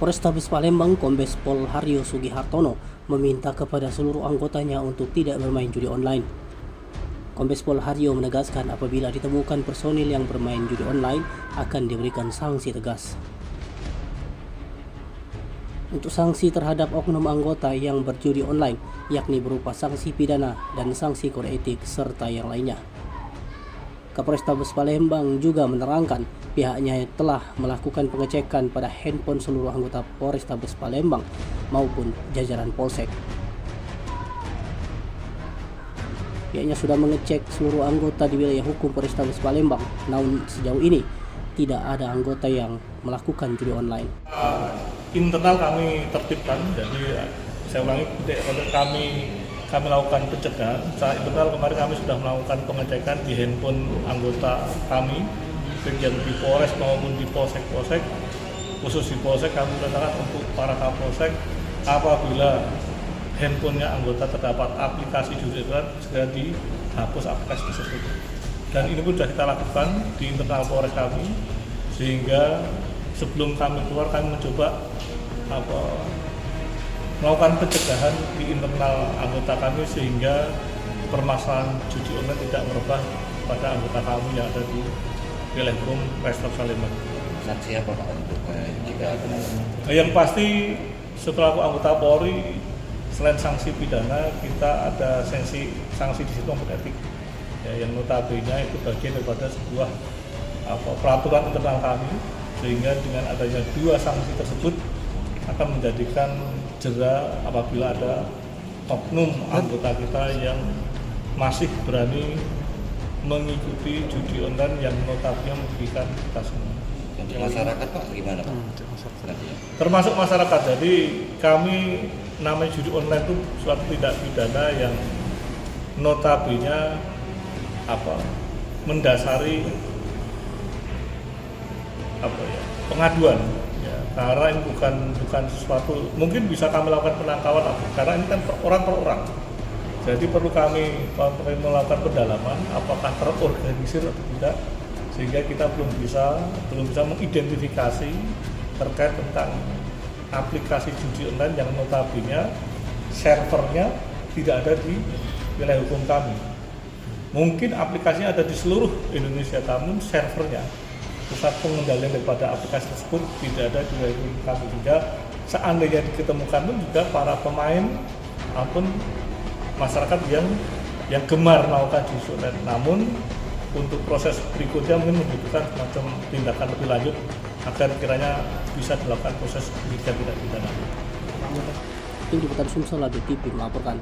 Kapolrestabes Palembang Kombes Pol Haryo Sugihartono meminta kepada seluruh anggotanya untuk tidak bermain judi online. Kombes Pol Haryo menegaskan apabila ditemukan personil yang bermain judi online akan diberikan sanksi tegas. Untuk sanksi terhadap oknum anggota yang berjudi online, yakni berupa sanksi pidana dan sanksi kode etik serta yang lainnya. Kapolrestabes Palembang juga menerangkan pihaknya telah melakukan pengecekan pada handphone seluruh anggota Polrestabes Palembang maupun jajaran Polsek. Pihaknya sudah mengecek seluruh anggota di wilayah hukum Polrestabes Palembang, namun sejauh ini tidak ada anggota yang melakukan judi online. Internal kami tertibkan, jadi saya ulangi, kami lakukan pencegahan. Secara internal kemarin kami sudah melakukan pengecekan di handphone anggota kami, baik yang di Polres maupun di Polsek-Polsek. Khusus di Polsek kami menyatakan untuk para Kapolsek, apabila handphonenya anggota terdapat aplikasi judi online, segera dihapus aplikasi tersebut. Dan ini pun sudah kita lakukan di internal Polres kami, sehingga sebelum kami keluar kami mencoba melakukan pencegahan di internal anggota kami sehingga permasalahan judi online tidak merebah pada anggota kami yang ada di wilayah hukum Polrestabes Palembang. Sanksi apa Pak untuk jika Yang pasti setelah anggota Polri, selain sanksi pidana, kita ada sanksi disiplin etik, ya, yang notabene itu bagian daripada sebuah peraturan internal kami, sehingga dengan adanya dua sanksi tersebut akan menjadikan jera apabila ada oknum anggota kita yang masih berani mengikuti judi online yang notabene merugikan kita semua. Untuk masyarakat Pak gimana Pak? Termasuk masyarakat, jadi kami namanya judi online itu suatu tindak pidana yang notabene mendasari pengaduan. Karena ini bukan sesuatu, mungkin bisa kami lakukan penangkapan, karena ini kan orang per orang. Jadi perlu kami melakukan pendalaman apakah terorganisir atau tidak, sehingga kita belum bisa mengidentifikasi terkait tentang aplikasi judi online yang notabene servernya tidak ada di wilayah hukum kami. Mungkin aplikasinya ada di seluruh Indonesia, namun servernya, pusat pengendalian daripada aplikasi tersebut tidak ada di wilayah hukum kami. Juga seandainya diketemukan pun juga para pemain maupun masyarakat yang gemar melakukan judi online. Namun untuk proses berikutnya mungkin membutuhkan semacam tindakan lebih lanjut agar kiranya bisa dilakukan proses penyidikan tindak pidana. Tim Liputan Sumsel TV melaporkan.